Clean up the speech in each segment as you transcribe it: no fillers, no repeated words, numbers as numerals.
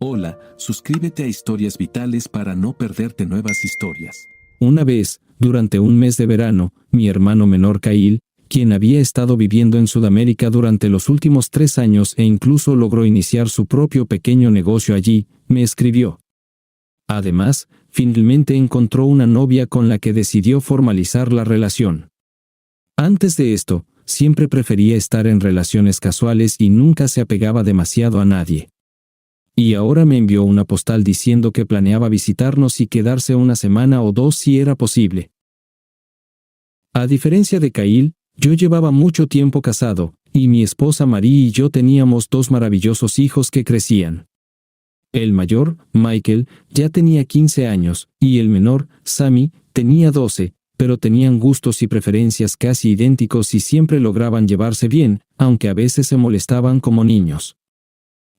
Hola, suscríbete a Historias Vitales para no perderte nuevas historias. Una vez, durante un mes de verano, mi hermano menor Kyle, quien había estado viviendo en Sudamérica durante los últimos 3 años e incluso logró iniciar su propio pequeño negocio allí, me escribió. Además, finalmente encontró una novia con la que decidió formalizar la relación. Antes de esto, siempre prefería estar en relaciones casuales y nunca se apegaba demasiado a nadie. Y ahora me envió una postal diciendo que planeaba visitarnos y quedarse una semana o 2 si era posible. A diferencia de Kyle, yo llevaba mucho tiempo casado, y mi esposa Marie y yo teníamos 2 maravillosos hijos que crecían. El mayor, Michael, ya tenía 15 años, y el menor, Sammy, tenía 12, pero tenían gustos y preferencias casi idénticos y siempre lograban llevarse bien, aunque a veces se molestaban como niños.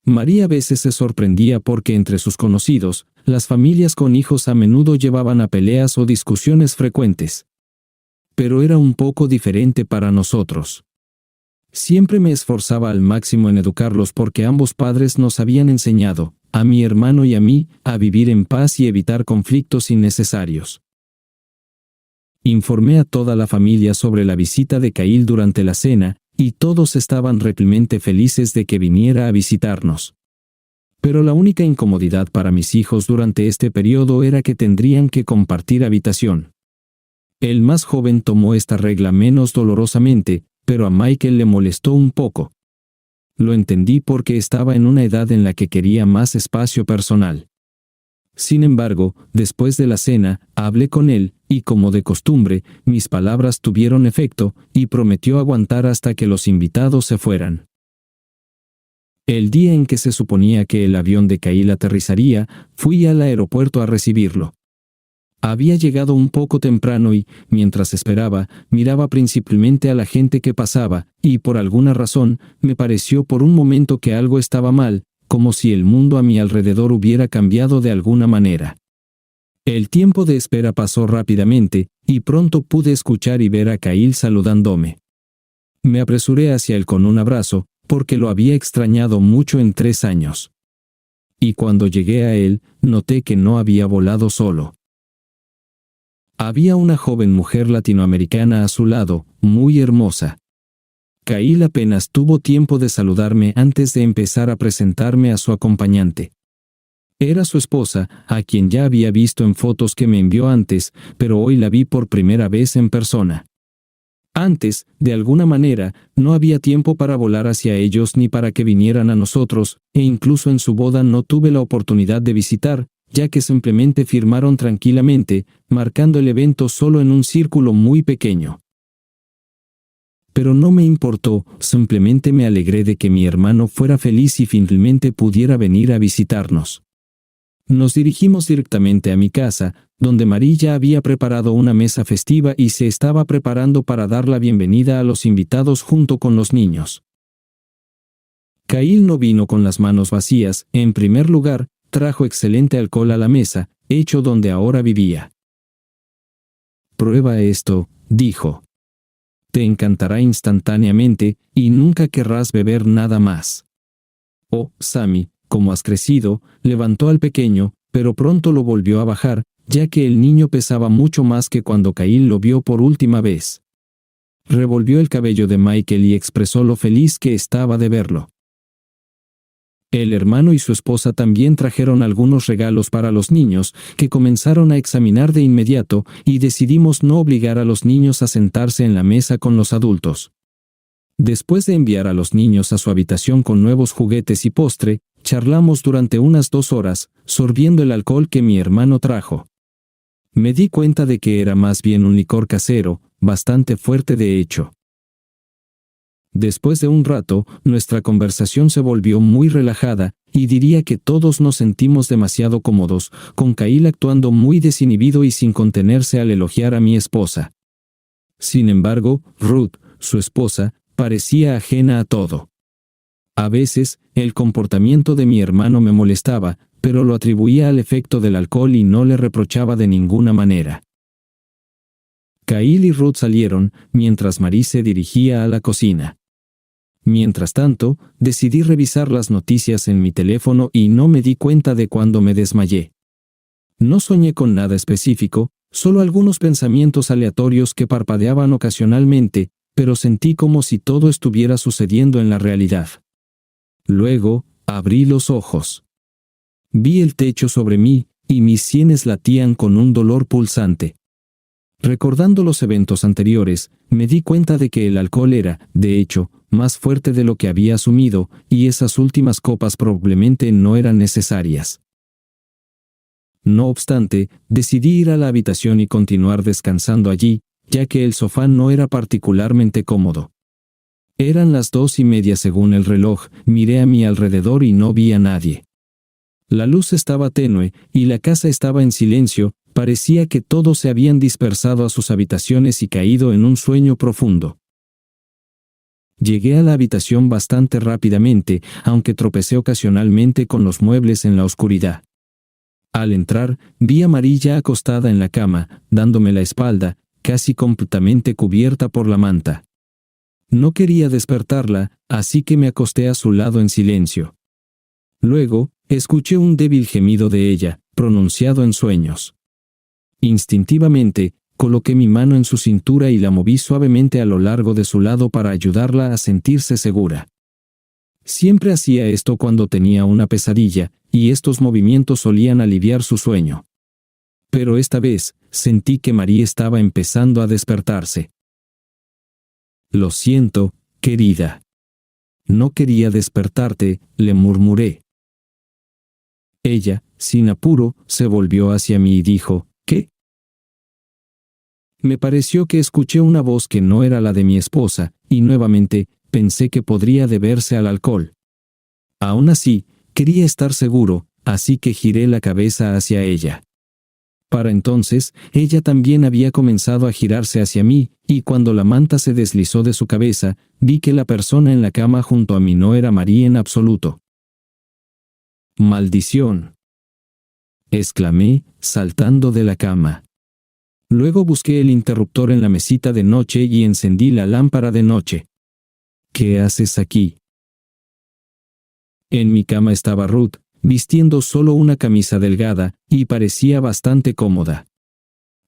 María a veces se sorprendía porque entre sus conocidos, las familias con hijos a menudo llevaban a peleas o discusiones frecuentes. Pero era un poco diferente para nosotros. Siempre me esforzaba al máximo en educarlos porque ambos padres nos habían enseñado, a mi hermano y a mí, a vivir en paz y evitar conflictos innecesarios. Informé a toda la familia sobre la visita de Kyle durante la cena, y todos estaban realmente felices de que viniera a visitarnos. Pero la única incomodidad para mis hijos durante este periodo era que tendrían que compartir habitación. El más joven tomó esta regla menos dolorosamente, pero a Michael le molestó un poco. Lo entendí porque estaba en una edad en la que quería más espacio personal. Sin embargo, después de la cena, hablé con él, y como de costumbre, mis palabras tuvieron efecto, y prometió aguantar hasta que los invitados se fueran. El día en que se suponía que el avión de Kyle aterrizaría, fui al aeropuerto a recibirlo. Había llegado un poco temprano y, mientras esperaba, miraba principalmente a la gente que pasaba, y por alguna razón, me pareció por un momento que algo estaba mal, como si el mundo a mi alrededor hubiera cambiado de alguna manera. El tiempo de espera pasó rápidamente, y pronto pude escuchar y ver a Kyle saludándome. Me apresuré hacia él con un abrazo, porque lo había extrañado mucho en 3 años. Y cuando llegué a él, noté que no había volado solo. Había una joven mujer latinoamericana a su lado, muy hermosa. Kyle apenas tuvo tiempo de saludarme antes de empezar a presentarme a su acompañante. Era su esposa, a quien ya había visto en fotos que me envió antes, pero hoy la vi por primera vez en persona. Antes, de alguna manera, no había tiempo para volar hacia ellos ni para que vinieran a nosotros, e incluso en su boda no tuve la oportunidad de visitar, ya que simplemente firmaron tranquilamente, marcando el evento solo en un círculo muy pequeño. Pero no me importó, simplemente me alegré de que mi hermano fuera feliz y finalmente pudiera venir a visitarnos. Nos dirigimos directamente a mi casa, donde María ya había preparado una mesa festiva y se estaba preparando para dar la bienvenida a los invitados junto con los niños. Kyle no vino con las manos vacías. En primer lugar, trajo excelente alcohol a la mesa, hecho donde ahora vivía. «Prueba esto», dijo. «Te encantará instantáneamente, y nunca querrás beber nada más». Oh, Sammy, como has crecido, levantó al pequeño, pero pronto lo volvió a bajar, ya que el niño pesaba mucho más que cuando Kyle lo vio por última vez. Revolvió el cabello de Michael y expresó lo feliz que estaba de verlo. El hermano y su esposa también trajeron algunos regalos para los niños, que comenzaron a examinar de inmediato, y decidimos no obligar a los niños a sentarse en la mesa con los adultos. Después de enviar a los niños a su habitación con nuevos juguetes y postre, charlamos durante unas 2 horas, sorbiendo el alcohol que mi hermano trajo. Me di cuenta de que era más bien un licor casero, bastante fuerte de hecho. Después de un rato, nuestra conversación se volvió muy relajada, y diría que todos nos sentimos demasiado cómodos, con Kyle actuando muy desinhibido y sin contenerse al elogiar a mi esposa. Sin embargo, Ruth, su esposa, parecía ajena a todo. A veces, el comportamiento de mi hermano me molestaba, pero lo atribuía al efecto del alcohol y no le reprochaba de ninguna manera. Kyle y Ruth salieron, mientras Marie se dirigía a la cocina. Mientras tanto, decidí revisar las noticias en mi teléfono y no me di cuenta de cuando me desmayé. No soñé con nada específico, solo algunos pensamientos aleatorios que parpadeaban ocasionalmente, pero sentí como si todo estuviera sucediendo en la realidad. Luego, abrí los ojos. Vi el techo sobre mí, y mis sienes latían con un dolor pulsante. Recordando los eventos anteriores, me di cuenta de que el alcohol era, de hecho, más fuerte de lo que había asumido, y esas últimas copas probablemente no eran necesarias. No obstante, decidí ir a la habitación y continuar descansando allí, ya que el sofá no era particularmente cómodo. Eran las 2:30 según el reloj, miré a mi alrededor y no vi a nadie. La luz estaba tenue, y la casa estaba en silencio, parecía que todos se habían dispersado a sus habitaciones y caído en un sueño profundo. Llegué a la habitación bastante rápidamente, aunque tropecé ocasionalmente con los muebles en la oscuridad. Al entrar, vi a Marie ya acostada en la cama, dándome la espalda, casi completamente cubierta por la manta. No quería despertarla, así que me acosté a su lado en silencio. Luego, escuché un débil gemido de ella, pronunciado en sueños. Instintivamente, coloqué mi mano en su cintura y la moví suavemente a lo largo de su lado para ayudarla a sentirse segura. Siempre hacía esto cuando tenía una pesadilla, y estos movimientos solían aliviar su sueño. Pero esta vez, sentí que Marie estaba empezando a despertarse. «Lo siento, querida. No quería despertarte», le murmuré. Ella, sin apuro, se volvió hacia mí y dijo, «¿Qué?». Me pareció que escuché una voz que no era la de mi esposa, y nuevamente, pensé que podría deberse al alcohol. Aún así, quería estar seguro, así que giré la cabeza hacia ella. Para entonces, ella también había comenzado a girarse hacia mí, y cuando la manta se deslizó de su cabeza, vi que la persona en la cama junto a mí no era Marie en absoluto. «¡Maldición!», exclamé, saltando de la cama. Luego busqué el interruptor en la mesita de noche y encendí la lámpara de noche. «¿Qué haces aquí?». En mi cama estaba Ruth, vistiendo solo una camisa delgada, y parecía bastante cómoda.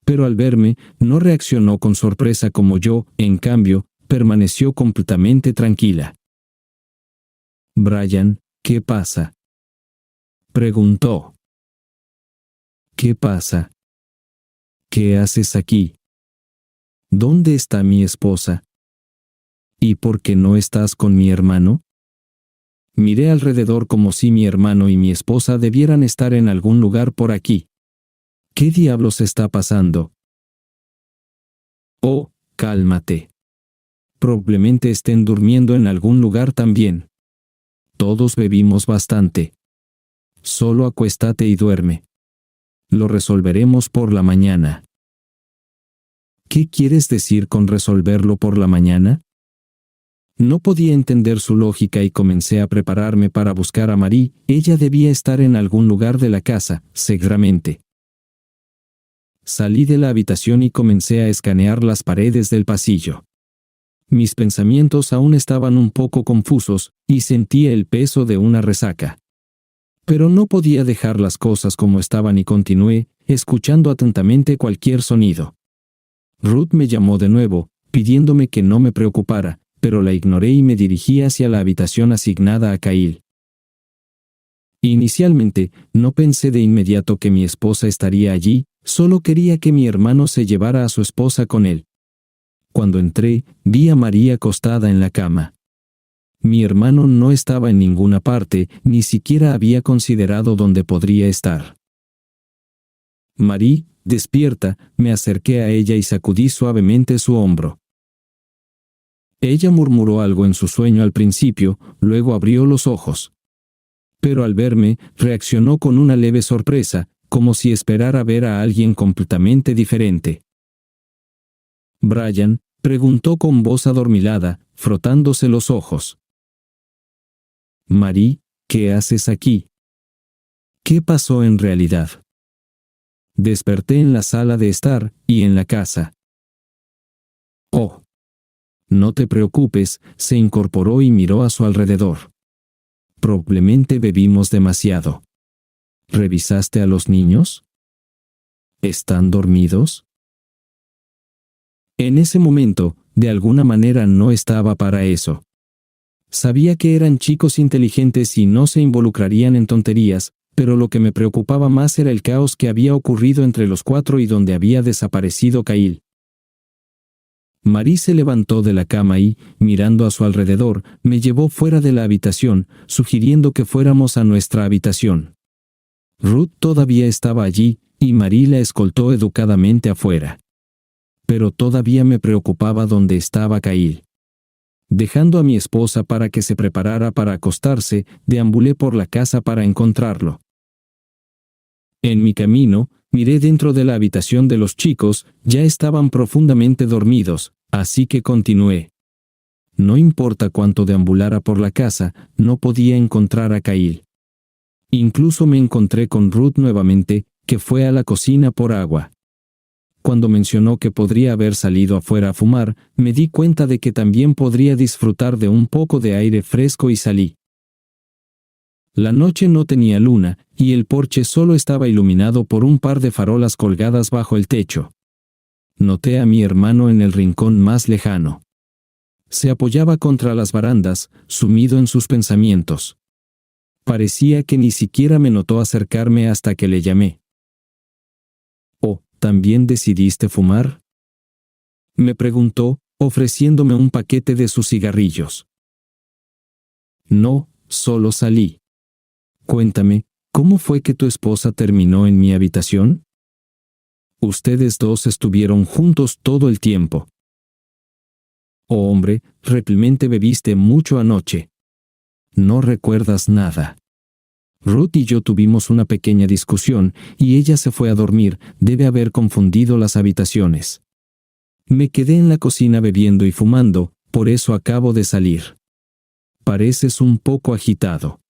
Pero al verme, no reaccionó con sorpresa como yo, en cambio, permaneció completamente tranquila. «Brian, ¿qué pasa?», preguntó. «¿Qué pasa? ¿Qué haces aquí? ¿Dónde está mi esposa? ¿Y por qué no estás con mi hermano?». Miré alrededor como si mi hermano y mi esposa debieran estar en algún lugar por aquí. ¿Qué diablos está pasando? «Oh, cálmate. Probablemente estén durmiendo en algún lugar también. Todos bebimos bastante. Solo acuéstate y duerme. Lo resolveremos por la mañana». «¿Qué quieres decir con resolverlo por la mañana?». No podía entender su lógica y comencé a prepararme para buscar a Marie. Ella debía estar en algún lugar de la casa, seguramente. Salí de la habitación y comencé a escanear las paredes del pasillo. Mis pensamientos aún estaban un poco confusos, y sentía el peso de una resaca. Pero no podía dejar las cosas como estaban y continué, escuchando atentamente cualquier sonido. Ruth me llamó de nuevo, pidiéndome que no me preocupara, pero la ignoré y me dirigí hacia la habitación asignada a Kyle. Inicialmente, no pensé de inmediato que mi esposa estaría allí, solo quería que mi hermano se llevara a su esposa con él. Cuando entré, vi a Marie acostada en la cama. Mi hermano no estaba en ninguna parte, ni siquiera había considerado dónde podría estar. «Marie, despierta», me acerqué a ella y sacudí suavemente su hombro. Ella murmuró algo en su sueño al principio, luego abrió los ojos. Pero al verme, reaccionó con una leve sorpresa, como si esperara ver a alguien completamente diferente. «Brian», preguntó con voz adormilada, frotándose los ojos. «Marie, ¿qué haces aquí? ¿Qué pasó en realidad?». «Desperté en la sala de estar, y en la casa». «Oh. No te preocupes, se incorporó y miró a su alrededor. Probablemente bebimos demasiado. ¿Revisaste a los niños? ¿Están dormidos? En ese momento, de alguna manera no estaba para eso. Sabía que eran chicos inteligentes y no se involucrarían en tonterías, pero lo que me preocupaba más era el caos que había ocurrido entre los cuatro y donde había desaparecido Kyle. Marie se levantó de la cama y, mirando a su alrededor, me llevó fuera de la habitación, sugiriendo que fuéramos a nuestra habitación. Ruth todavía estaba allí, y Marie la escoltó educadamente afuera. Pero todavía me preocupaba dónde estaba Kyle. Dejando a mi esposa para que se preparara para acostarse, deambulé por la casa para encontrarlo. En mi camino, miré dentro de la habitación de los chicos, ya estaban profundamente dormidos, así que continué. No importa cuánto deambulara por la casa, no podía encontrar a Kyle. Incluso me encontré con Ruth nuevamente, que fue a la cocina por agua. Cuando mencionó que podría haber salido afuera a fumar, me di cuenta de que también podría disfrutar de un poco de aire fresco y salí. La noche no tenía luna, y el porche solo estaba iluminado por un par de farolas colgadas bajo el techo. Noté a mi hermano en el rincón más lejano. Se apoyaba contra las barandas, sumido en sus pensamientos. Parecía que ni siquiera me notó acercarme hasta que le llamé. «Oh, ¿también decidiste fumar?», me preguntó, ofreciéndome un paquete de sus cigarrillos. «No, solo salí». «Cuéntame, ¿cómo fue que tu esposa terminó en mi habitación?». «Ustedes dos estuvieron juntos todo el tiempo». «Oh hombre, realmente bebiste mucho anoche. No recuerdas nada». Ruth y yo tuvimos una pequeña discusión, y ella se fue a dormir, debe haber confundido las habitaciones. Me quedé en la cocina bebiendo y fumando, por eso acabo de salir. Pareces un poco agitado.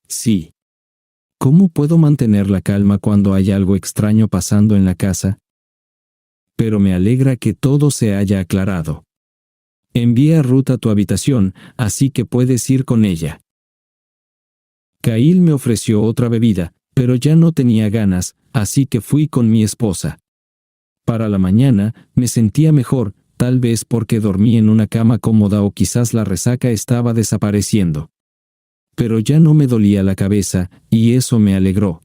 Sí. ¿Cómo puedo mantener la calma cuando hay algo extraño pasando en la casa? Pero me alegra que todo se haya aclarado. Envié a Ruth a tu habitación, así que puedes ir con ella. Kyle me ofreció otra bebida, pero ya no tenía ganas, así que fui con mi esposa. Para la mañana, me sentía mejor, tal vez porque dormí en una cama cómoda o quizás la resaca estaba desapareciendo. Pero ya no me dolía la cabeza, y eso me alegró.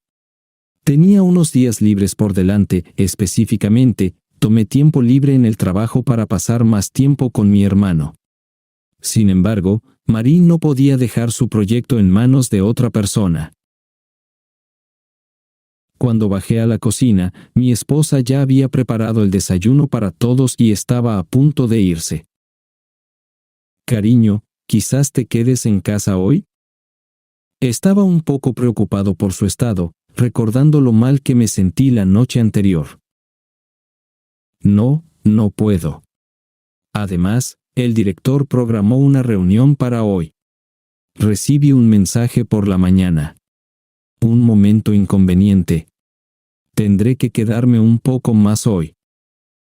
Tenía unos días libres por delante, específicamente, tomé tiempo libre en el trabajo para pasar más tiempo con mi hermano. Sin embargo, Marie no podía dejar su proyecto en manos de otra persona. Cuando bajé a la cocina, mi esposa ya había preparado el desayuno para todos y estaba a punto de irse. «Cariño, ¿quizás te quedes en casa hoy?». Estaba un poco preocupado por su estado, recordando lo mal que me sentí la noche anterior. «No, no puedo. Además, el director programó una reunión para hoy. Recibí un mensaje por la mañana. Un momento inconveniente. Tendré que quedarme un poco más hoy.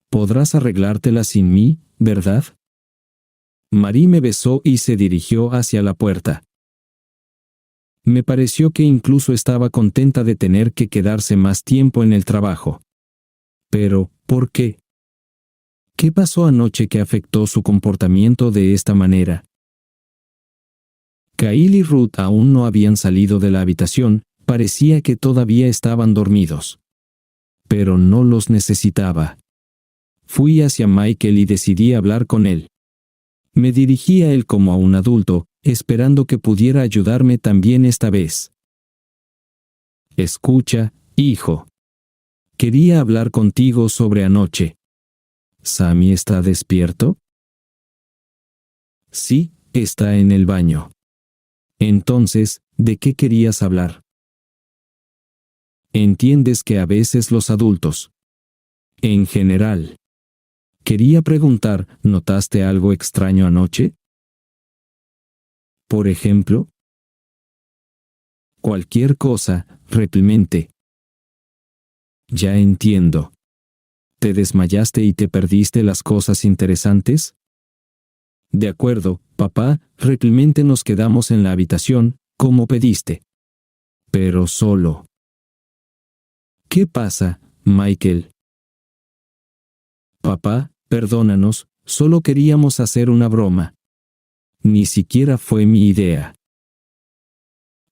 Podrás arreglártela sin mí, ¿verdad?». Marie me besó y se dirigió hacia la puerta. Me pareció que incluso estaba contenta de tener que quedarse más tiempo en el trabajo. Pero, ¿por qué? ¿Qué pasó anoche que afectó su comportamiento de esta manera? Kyle y Ruth aún no habían salido de la habitación, parecía que todavía estaban dormidos. Pero no los necesitaba. Fui hacia Michael y decidí hablar con él. Me dirigí a él como a un adulto, esperando que pudiera ayudarme también esta vez. «Escucha, hijo. Quería hablar contigo sobre anoche». «¿Sammy está despierto?». «Sí, está en el baño». «Entonces, ¿de qué querías hablar?». «Entiendes que a veces los adultos, en general». Quería preguntar, ¿notaste algo extraño anoche? Por ejemplo, cualquier cosa, realmente. Ya entiendo. ¿Te desmayaste y te perdiste las cosas interesantes? De acuerdo, papá, rápidamente nos quedamos en la habitación, como pediste. Pero solo. ¿Qué pasa, Michael? Papá, perdónanos, solo queríamos hacer una broma. Ni siquiera fue mi idea.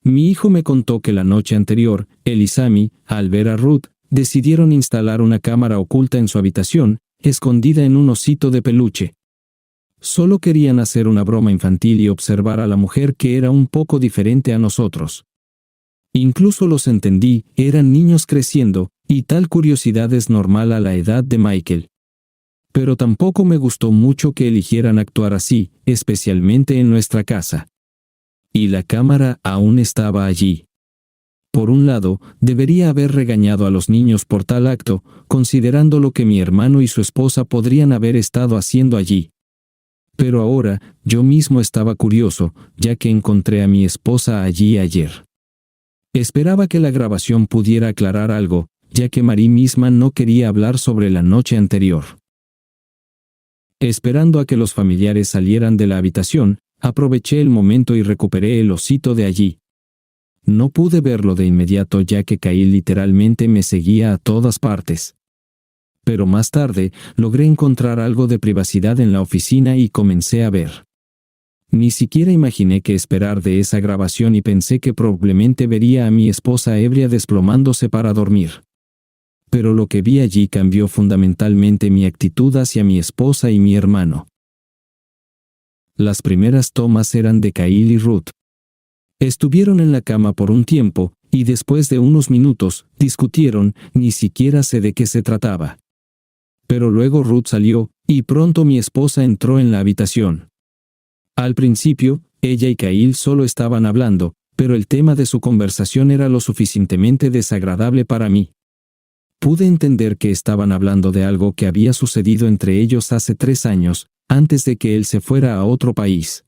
Mi hijo me contó que la noche anterior, él y Sammy, al ver a Ruth, decidieron instalar una cámara oculta en su habitación, escondida en un osito de peluche. Solo querían hacer una broma infantil y observar a la mujer que era un poco diferente a nosotros. Incluso los entendí, eran niños creciendo, y tal curiosidad es normal a la edad de Michael. Pero tampoco me gustó mucho que eligieran actuar así, especialmente en nuestra casa. Y la cámara aún estaba allí. Por un lado, debería haber regañado a los niños por tal acto, considerando lo que mi hermano y su esposa podrían haber estado haciendo allí. Pero ahora, yo mismo estaba curioso, ya que encontré a mi esposa allí ayer. Esperaba que la grabación pudiera aclarar algo, ya que Marie misma no quería hablar sobre la noche anterior. Esperando a que los familiares salieran de la habitación, aproveché el momento y recuperé el osito de allí. No pude verlo de inmediato ya que Kyle literalmente me seguía a todas partes. Pero más tarde, logré encontrar algo de privacidad en la oficina y comencé a ver. Ni siquiera imaginé qué esperar de esa grabación y pensé que probablemente vería a mi esposa ebria desplomándose para dormir. Pero lo que vi allí cambió fundamentalmente mi actitud hacia mi esposa y mi hermano. Las primeras tomas eran de Kyle y Ruth. Estuvieron en la cama por un tiempo, y después de unos minutos, discutieron, ni siquiera sé de qué se trataba. Pero luego Ruth salió, y pronto mi esposa entró en la habitación. Al principio, ella y Kyle solo estaban hablando, pero el tema de su conversación era lo suficientemente desagradable para mí. Pude entender que estaban hablando de algo que había sucedido entre ellos hace 3 años, antes de que él se fuera a otro país.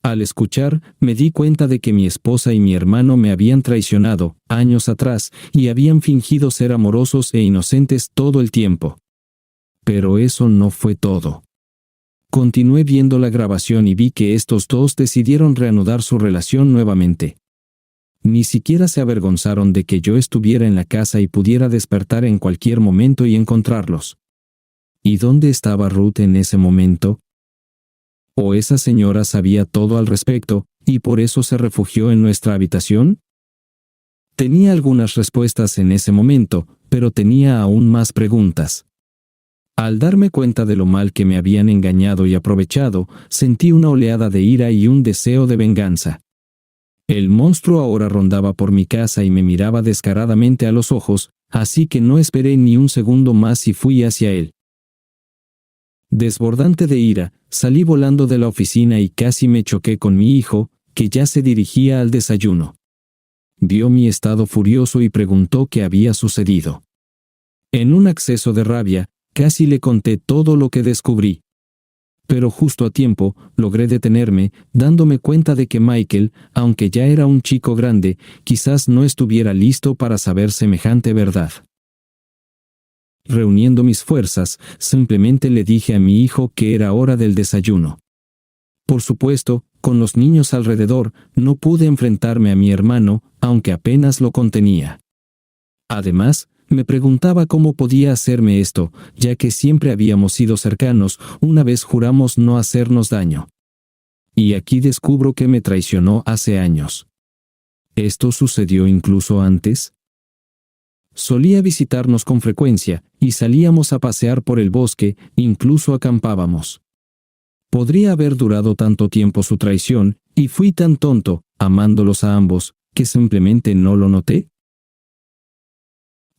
Al escuchar, me di cuenta de que mi esposa y mi hermano me habían traicionado, años atrás, y habían fingido ser amorosos e inocentes todo el tiempo. Pero eso no fue todo. Continué viendo la grabación y vi que estos dos decidieron reanudar su relación nuevamente. Ni siquiera se avergonzaron de que yo estuviera en la casa y pudiera despertar en cualquier momento y encontrarlos. ¿Y dónde estaba Ruth en ese momento? ¿O esa señora sabía todo al respecto, y por eso se refugió en nuestra habitación? Tenía algunas respuestas en ese momento, pero tenía aún más preguntas. Al darme cuenta de lo mal que me habían engañado y aprovechado, sentí una oleada de ira y un deseo de venganza. El monstruo ahora rondaba por mi casa y me miraba descaradamente a los ojos, así que no esperé ni un segundo más y fui hacia él. Desbordante de ira, salí volando de la oficina y casi me choqué con mi hijo, que ya se dirigía al desayuno. Vio mi estado furioso y preguntó qué había sucedido. En un acceso de rabia, casi le conté todo lo que descubrí. Pero justo a tiempo, logré detenerme, dándome cuenta de que Michael, aunque ya era un chico grande, quizás no estuviera listo para saber semejante verdad. Reuniendo mis fuerzas, simplemente le dije a mi hijo que era hora del desayuno. Por supuesto, con los niños alrededor, no pude enfrentarme a mi hermano, aunque apenas lo contenía. Además, me preguntaba cómo podía hacerme esto, ya que siempre habíamos sido cercanos, una vez juramos no hacernos daño. Y aquí descubro que me traicionó hace años. ¿Esto sucedió incluso antes? Solía visitarnos con frecuencia, y salíamos a pasear por el bosque, incluso acampábamos. Podría haber durado tanto tiempo su traición, y fui tan tonto, amándolos a ambos, que simplemente no lo noté.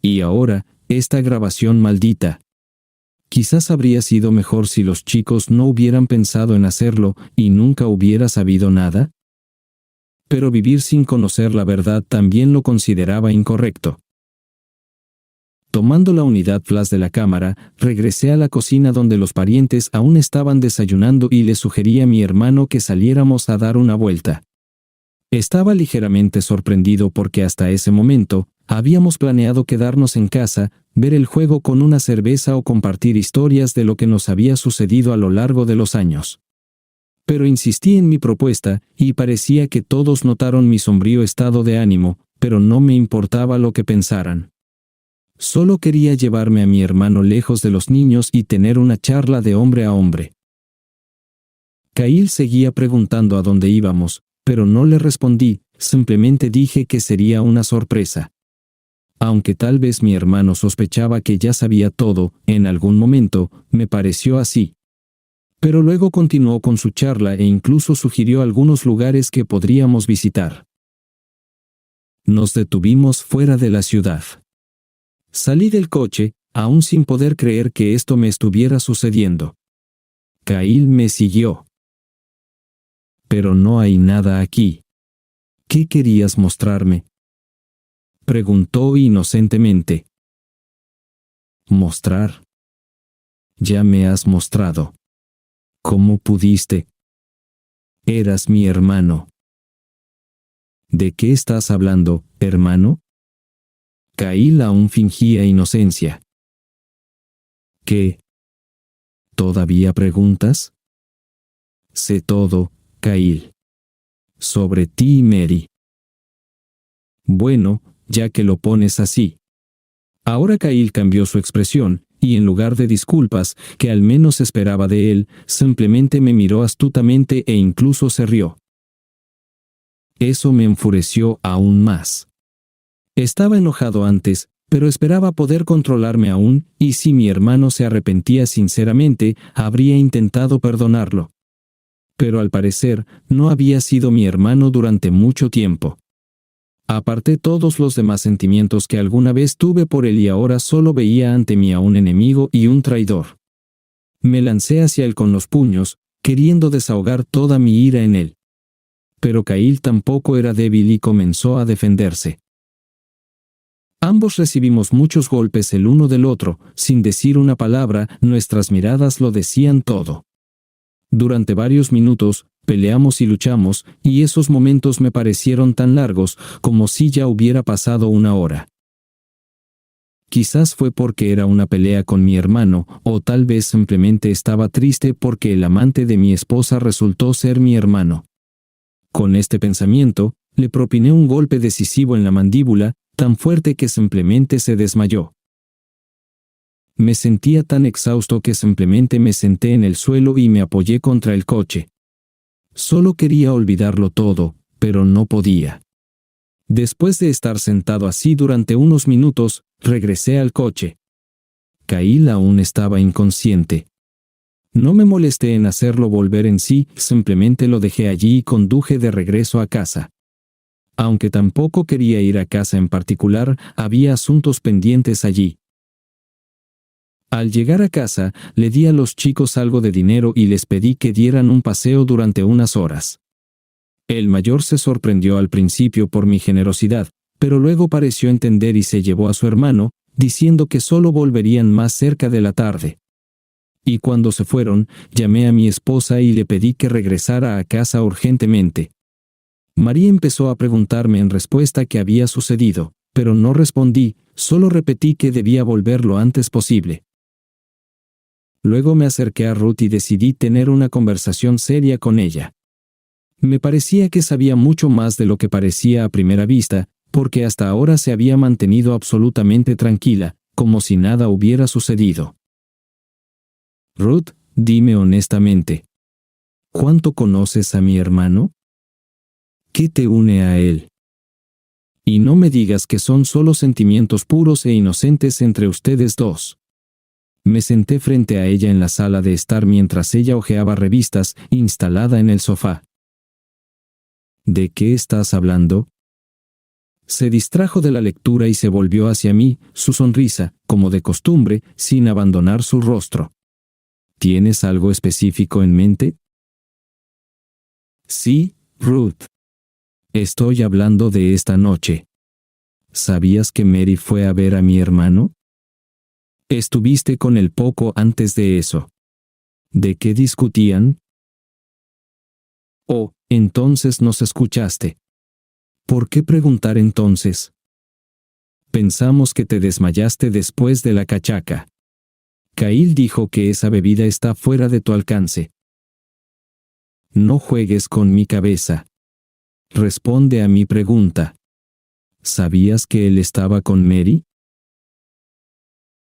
Y ahora, esta grabación maldita. Quizás habría sido mejor si los chicos no hubieran pensado en hacerlo y nunca hubiera sabido nada. Pero vivir sin conocer la verdad también lo consideraba incorrecto. Tomando la unidad flash de la cámara, regresé a la cocina donde los parientes aún estaban desayunando y le sugerí a mi hermano que saliéramos a dar una vuelta. Estaba ligeramente sorprendido porque hasta ese momento, habíamos planeado quedarnos en casa, ver el juego con una cerveza o compartir historias de lo que nos había sucedido a lo largo de los años. Pero insistí en mi propuesta, y parecía que todos notaron mi sombrío estado de ánimo, pero no me importaba lo que pensaran. Solo quería llevarme a mi hermano lejos de los niños y tener una charla de hombre a hombre. Kyle seguía preguntando a dónde íbamos, pero no le respondí, simplemente dije que sería una sorpresa. Aunque tal vez mi hermano sospechaba que ya sabía todo, en algún momento, me pareció así. Pero luego continuó con su charla e incluso sugirió algunos lugares que podríamos visitar. Nos detuvimos fuera de la ciudad. Salí del coche, aún sin poder creer que esto me estuviera sucediendo. Kyle me siguió. Pero no hay nada aquí. ¿Qué querías mostrarme?, preguntó inocentemente. ¿Mostrar? Ya me has mostrado. ¿Cómo pudiste? Eras mi hermano. ¿De qué estás hablando, hermano? Kyle aún fingía inocencia. ¿Qué? ¿Todavía preguntas? Sé todo, Kyle. Sobre ti y Mary. Bueno, ya que lo pones así. Ahora Kyle cambió su expresión, y en lugar de disculpas, que al menos esperaba de él, simplemente me miró astutamente e incluso se rió. Eso me enfureció aún más. Estaba enojado antes, pero esperaba poder controlarme aún, y si mi hermano se arrepentía sinceramente, habría intentado perdonarlo. Pero al parecer, no había sido mi hermano durante mucho tiempo. Aparté todos los demás sentimientos que alguna vez tuve por él y ahora solo veía ante mí a un enemigo y un traidor. Me lancé hacia él con los puños, queriendo desahogar toda mi ira en él. Pero Kyle tampoco era débil y comenzó a defenderse. Ambos recibimos muchos golpes el uno del otro, sin decir una palabra, nuestras miradas lo decían todo. Durante varios minutos, peleamos y luchamos, y esos momentos me parecieron tan largos como si ya hubiera pasado una hora. Quizás fue porque era una pelea con mi hermano, o tal vez simplemente estaba triste porque el amante de mi esposa resultó ser mi hermano. Con este pensamiento, le propiné un golpe decisivo en la mandíbula, tan fuerte que simplemente se desmayó. Me sentía tan exhausto que simplemente me senté en el suelo y me apoyé contra el coche. Solo quería olvidarlo todo, pero no podía. Después de estar sentado así durante unos minutos, regresé al coche. Kyle aún estaba inconsciente. No me molesté en hacerlo volver en sí, simplemente lo dejé allí y conduje de regreso a casa. Aunque tampoco quería ir a casa en particular, había asuntos pendientes allí. Al llegar a casa, le di a los chicos algo de dinero y les pedí que dieran un paseo durante unas horas. El mayor se sorprendió al principio por mi generosidad, pero luego pareció entender y se llevó a su hermano, diciendo que solo volverían más cerca de la tarde. Y cuando se fueron, llamé a mi esposa y le pedí que regresara a casa urgentemente. María empezó a preguntarme en respuesta qué había sucedido, pero no respondí, solo repetí que debía volver lo antes posible. Luego me acerqué a Ruth y decidí tener una conversación seria con ella. Me parecía que sabía mucho más de lo que parecía a primera vista, porque hasta ahora se había mantenido absolutamente tranquila, como si nada hubiera sucedido. Ruth, dime honestamente, ¿cuánto conoces a mi hermano? ¿Qué te une a él? Y no me digas que son solo sentimientos puros e inocentes entre ustedes dos. Me senté frente a ella en la sala de estar mientras ella hojeaba revistas, instalada en el sofá. ¿De qué estás hablando? Se distrajo de la lectura y se volvió hacia mí, su sonrisa, como de costumbre, sin abandonar su rostro. ¿Tienes algo específico en mente? Sí, Ruth. Estoy hablando de esta noche. ¿Sabías que Mary fue a ver a mi hermano? Estuviste con él poco antes de eso. ¿De qué discutían? Oh, entonces nos escuchaste. ¿Por qué preguntar entonces? Pensamos que te desmayaste después de la cachaca. Cahill dijo que esa bebida está fuera de tu alcance. No juegues con mi cabeza. Responde a mi pregunta. ¿Sabías que él estaba con Mary?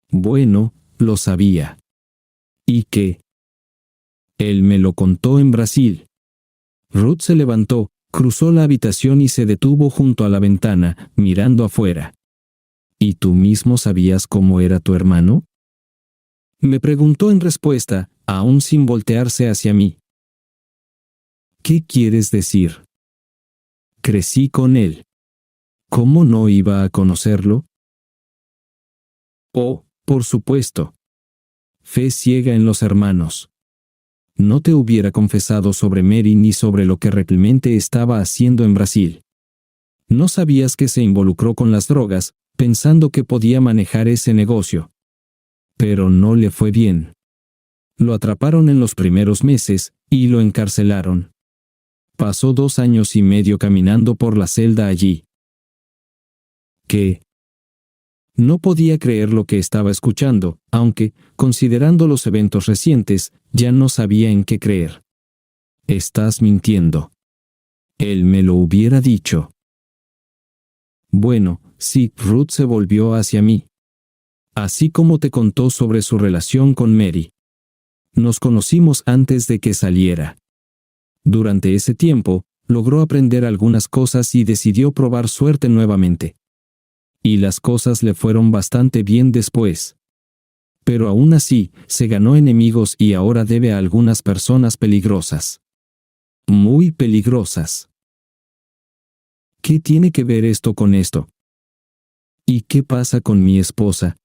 Bueno, lo sabía. ¿Y qué? Él me lo contó en Brasil. Ruth se levantó, cruzó la habitación y se detuvo junto a la ventana, mirando afuera. ¿Y tú mismo sabías cómo era tu hermano? Me preguntó en respuesta, aún sin voltearse hacia mí. ¿Qué quieres decir? Crecí con él. ¿Cómo no iba a conocerlo? Oh, por supuesto. Fe ciega en los hermanos. No te hubiera confesado sobre Mary ni sobre lo que realmente estaba haciendo en Brasil. No sabías que se involucró con las drogas, pensando que podía manejar ese negocio. Pero no le fue bien. Lo atraparon en los primeros meses y lo encarcelaron. Pasó 2 años y medio caminando por la celda allí. ¿Qué? No podía creer lo que estaba escuchando, aunque, considerando los eventos recientes, ya no sabía en qué creer. Estás mintiendo. Él me lo hubiera dicho. Bueno, sí, Ruth se volvió hacia mí. Así como te contó sobre su relación con Mary. Nos conocimos antes de que saliera. Durante ese tiempo, logró aprender algunas cosas y decidió probar suerte nuevamente. Y las cosas le fueron bastante bien después. Pero aún así, se ganó enemigos y ahora debe a algunas personas peligrosas. Muy peligrosas. ¿Qué tiene que ver esto con esto? ¿Y qué pasa con mi esposa?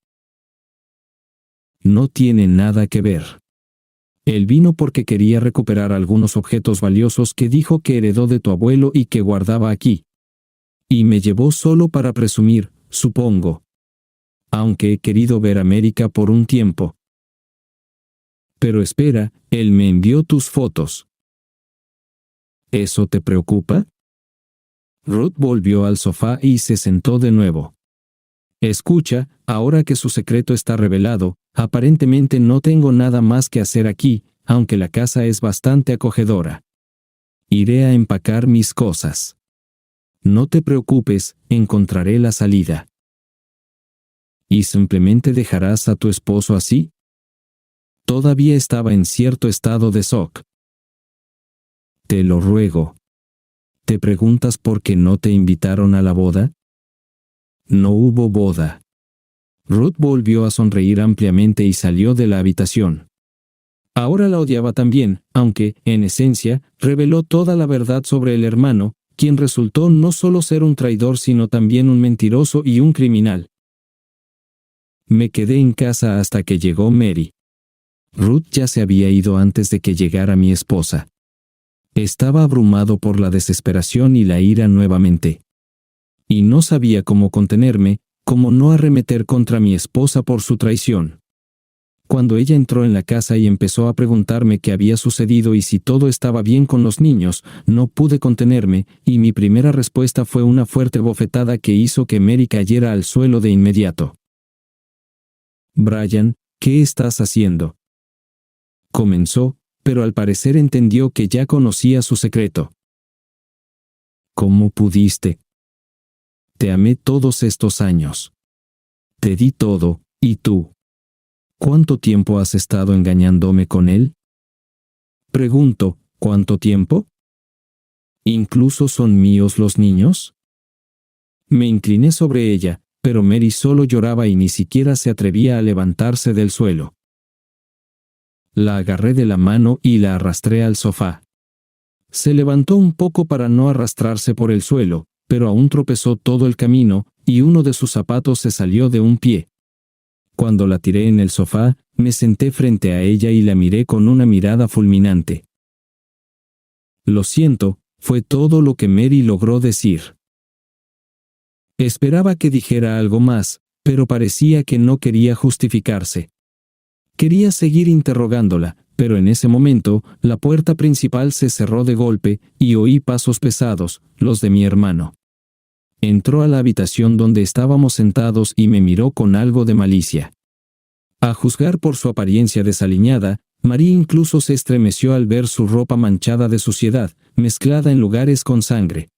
No tiene nada que ver. Él vino porque quería recuperar algunos objetos valiosos que dijo que heredó de tu abuelo y que guardaba aquí. Y me llevó solo para presumir, supongo. Aunque he querido ver América por un tiempo. Pero espera, él me envió tus fotos. ¿Eso te preocupa? Ruth volvió al sofá y se sentó de nuevo. Escucha, ahora que su secreto está revelado, aparentemente no tengo nada más que hacer aquí, aunque la casa es bastante acogedora. Iré a empacar mis cosas. No te preocupes, encontraré la salida. ¿Y simplemente dejarás a tu esposo así? Todavía estaba en cierto estado de shock. Te lo ruego. ¿Te preguntas por qué no te invitaron a la boda? No hubo boda. Ruth volvió a sonreír ampliamente y salió de la habitación. Ahora la odiaba también, aunque, en esencia, reveló toda la verdad sobre el hermano, quien resultó no solo ser un traidor sino también un mentiroso y un criminal. Me quedé en casa hasta que llegó Mary. Ruth ya se había ido antes de que llegara mi esposa. Estaba abrumado por la desesperación y la ira nuevamente. Y no sabía cómo contenerme, cómo no arremeter contra mi esposa por su traición. Cuando ella entró en la casa y empezó a preguntarme qué había sucedido y si todo estaba bien con los niños, no pude contenerme, y mi primera respuesta fue una fuerte bofetada que hizo que Mary cayera al suelo de inmediato. Brian, ¿qué estás haciendo? Comenzó, pero al parecer entendió que ya conocía su secreto. ¿Cómo pudiste? Te amé todos estos años. Te di todo, ¿y tú? ¿Cuánto tiempo has estado engañándome con él? Pregunto, ¿cuánto tiempo? ¿Incluso son míos los niños? Me incliné sobre ella, pero Mary solo lloraba y ni siquiera se atrevía a levantarse del suelo. La agarré de la mano y la arrastré al sofá. Se levantó un poco para no arrastrarse por el suelo, pero aún tropezó todo el camino, y uno de sus zapatos se salió de un pie. Cuando la tiré en el sofá, me senté frente a ella y la miré con una mirada fulminante. Lo siento, fue todo lo que Mary logró decir. Esperaba que dijera algo más, pero parecía que no quería justificarse. Quería seguir interrogándola, pero en ese momento, la puerta principal se cerró de golpe, y oí pasos pesados, los de mi hermano. Entró a la habitación donde estábamos sentados y me miró con algo de malicia. A juzgar por su apariencia desaliñada, María incluso se estremeció al ver su ropa manchada de suciedad, mezclada en lugares con sangre.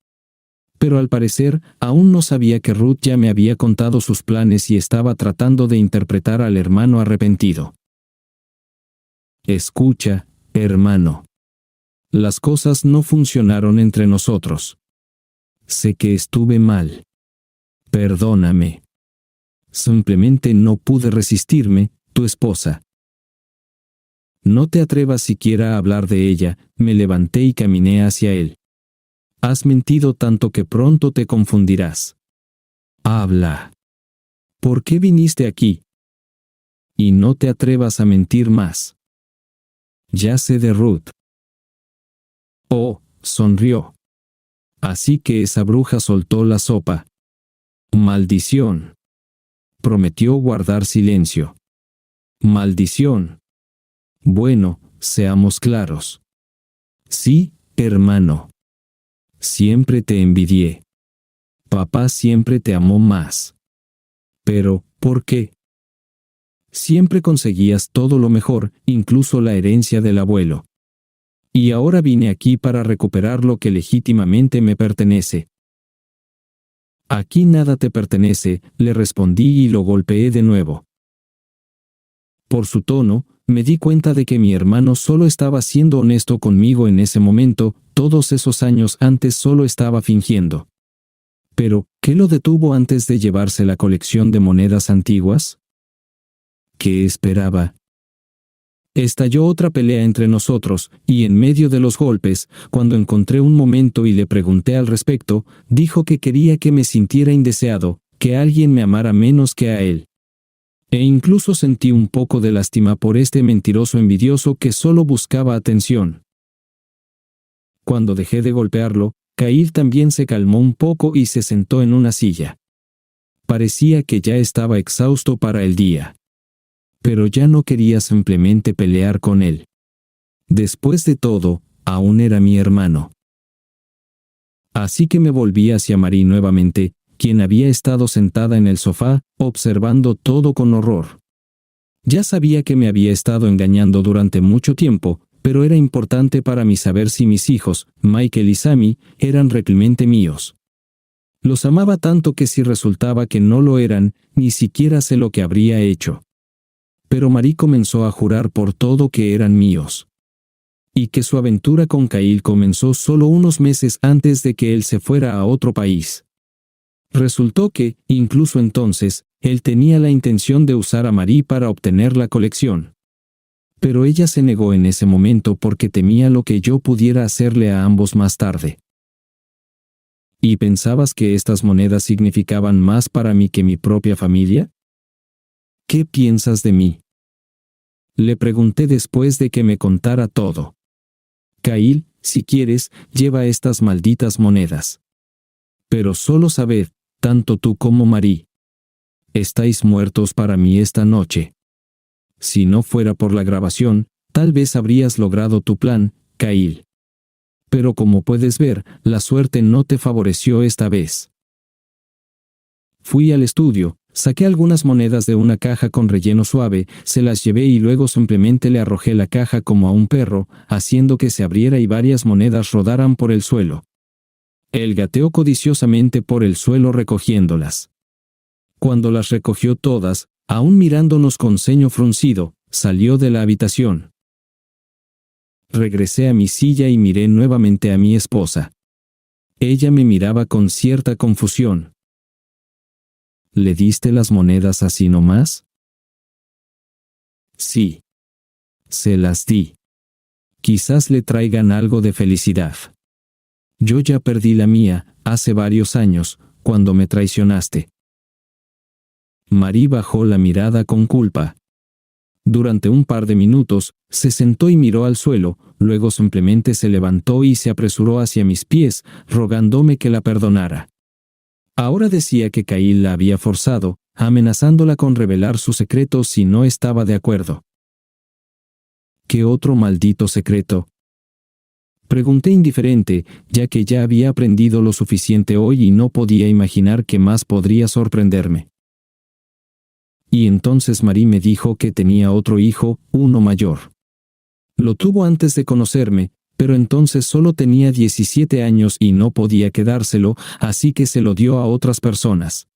Pero al parecer, aún no sabía que Ruth ya me había contado sus planes y estaba tratando de interpretar al hermano arrepentido. Escucha, hermano. Las cosas no funcionaron entre nosotros. Sé que estuve mal. Perdóname. Simplemente no pude resistirme, tu esposa. No te atrevas siquiera a hablar de ella, me levanté y caminé hacia él. Has mentido tanto que pronto te confundirás. Habla. ¿Por qué viniste aquí? Y no te atrevas a mentir más. Ya sé de Ruth. Oh, sonrió. Así que esa bruja soltó la sopa. Maldición. Prometió guardar silencio. Maldición. Bueno, seamos claros. Sí, hermano. Siempre te envidié. Papá siempre te amó más. Pero, ¿por qué? Siempre conseguías todo lo mejor, incluso la herencia del abuelo. Y ahora vine aquí para recuperar lo que legítimamente me pertenece. Aquí nada te pertenece, le respondí y lo golpeé de nuevo. Por su tono, me di cuenta de que mi hermano solo estaba siendo honesto conmigo en ese momento, todos esos años antes solo estaba fingiendo. Pero, ¿qué lo detuvo antes de llevarse la colección de monedas antiguas? ¿Qué esperaba? Estalló otra pelea entre nosotros, y en medio de los golpes, cuando encontré un momento y le pregunté al respecto, dijo que quería que me sintiera indeseado, que alguien me amara menos que a él. E incluso sentí un poco de lástima por este mentiroso envidioso que solo buscaba atención. Cuando dejé de golpearlo, Caíl también se calmó un poco y se sentó en una silla. Parecía que ya estaba exhausto para el día. Pero ya no quería simplemente pelear con él. Después de todo, aún era mi hermano. Así que me volví hacia Marie nuevamente, quien había estado sentada en el sofá, observando todo con horror. Ya sabía que me había estado engañando durante mucho tiempo, pero era importante para mí saber si mis hijos, Michael y Sammy, eran realmente míos. Los amaba tanto que si resultaba que no lo eran, ni siquiera sé lo que habría hecho. Pero Marie comenzó a jurar por todo que eran míos. Y que su aventura con Caíl comenzó solo unos meses antes de que él se fuera a otro país. Resultó que, incluso entonces, él tenía la intención de usar a Marie para obtener la colección. Pero ella se negó en ese momento porque temía lo que yo pudiera hacerle a ambos más tarde. ¿Y pensabas que estas monedas significaban más para mí que mi propia familia? ¿Qué piensas de mí? Le pregunté después de que me contara todo. Caíl, si quieres, lleva estas malditas monedas. Pero solo sabed, tanto tú como Marie. Estáis muertos para mí esta noche. Si no fuera por la grabación, tal vez habrías logrado tu plan, Caíl. Pero como puedes ver, la suerte no te favoreció esta vez. Fui al estudio, saqué algunas monedas de una caja con relleno suave, se las llevé y luego simplemente le arrojé la caja como a un perro, haciendo que se abriera y varias monedas rodaran por el suelo. Él gateó codiciosamente por el suelo recogiéndolas. Cuando las recogió todas, aún mirándonos con ceño fruncido, salió de la habitación. Regresé a mi silla y miré nuevamente a mi esposa. Ella me miraba con cierta confusión. ¿Le diste las monedas así nomás? Sí. Se las di. Quizás le traigan algo de felicidad. Yo ya perdí la mía, hace varios años, cuando me traicionaste. Marie bajó la mirada con culpa. Durante un par de minutos, se sentó y miró al suelo, luego simplemente se levantó y se apresuró hacia mis pies, rogándome que la perdonara. Ahora decía que Caíl la había forzado, amenazándola con revelar su secreto si no estaba de acuerdo. ¿Qué otro maldito secreto? Pregunté indiferente, ya que ya había aprendido lo suficiente hoy y no podía imaginar qué más podría sorprenderme. Y entonces Marie me dijo que tenía otro hijo, uno mayor. Lo tuvo antes de conocerme, pero entonces solo tenía 17 años y no podía quedárselo, así que se lo dio a otras personas.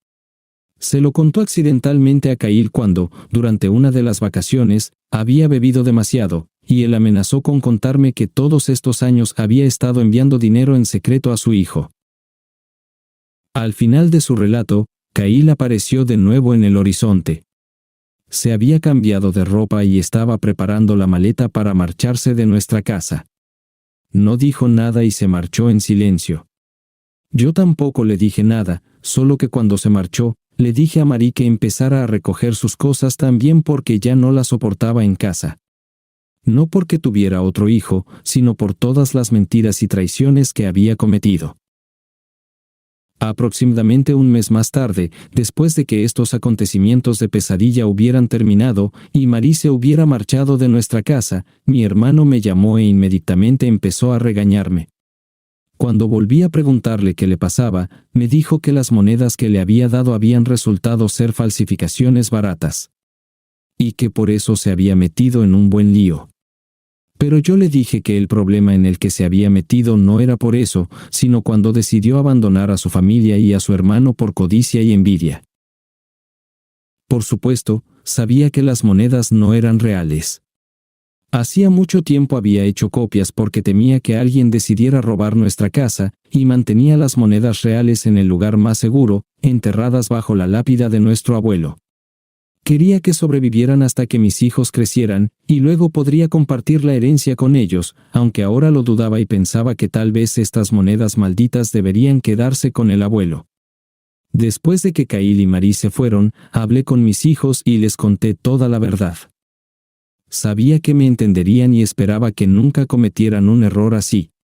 Se lo contó accidentalmente a Kyle cuando, durante una de las vacaciones, había bebido demasiado, y él amenazó con contarme que todos estos años había estado enviando dinero en secreto a su hijo. Al final de su relato, Kyle apareció de nuevo en el horizonte. Se había cambiado de ropa y estaba preparando la maleta para marcharse de nuestra casa. No dijo nada y se marchó en silencio. Yo tampoco le dije nada, solo que cuando se marchó, le dije a Marie que empezara a recoger sus cosas también porque ya no la soportaba en casa. No porque tuviera otro hijo, sino por todas las mentiras y traiciones que había cometido. Aproximadamente un mes más tarde, después de que estos acontecimientos de pesadilla hubieran terminado y Marie se hubiera marchado de nuestra casa, mi hermano me llamó e inmediatamente empezó a regañarme. Cuando volví a preguntarle qué le pasaba, me dijo que las monedas que le había dado habían resultado ser falsificaciones baratas. Y que por eso se había metido en un buen lío. Pero yo le dije que el problema en el que se había metido no era por eso, sino cuando decidió abandonar a su familia y a su hermano por codicia y envidia. Por supuesto, sabía que las monedas no eran reales. Hacía mucho tiempo había hecho copias porque temía que alguien decidiera robar nuestra casa, y mantenía las monedas reales en el lugar más seguro, enterradas bajo la lápida de nuestro abuelo. Quería que sobrevivieran hasta que mis hijos crecieran, y luego podría compartir la herencia con ellos, aunque ahora lo dudaba y pensaba que tal vez estas monedas malditas deberían quedarse con el abuelo. Después de que Kyle y Marie se fueron, hablé con mis hijos y les conté toda la verdad. Sabía que me entenderían y esperaba que nunca cometieran un error así.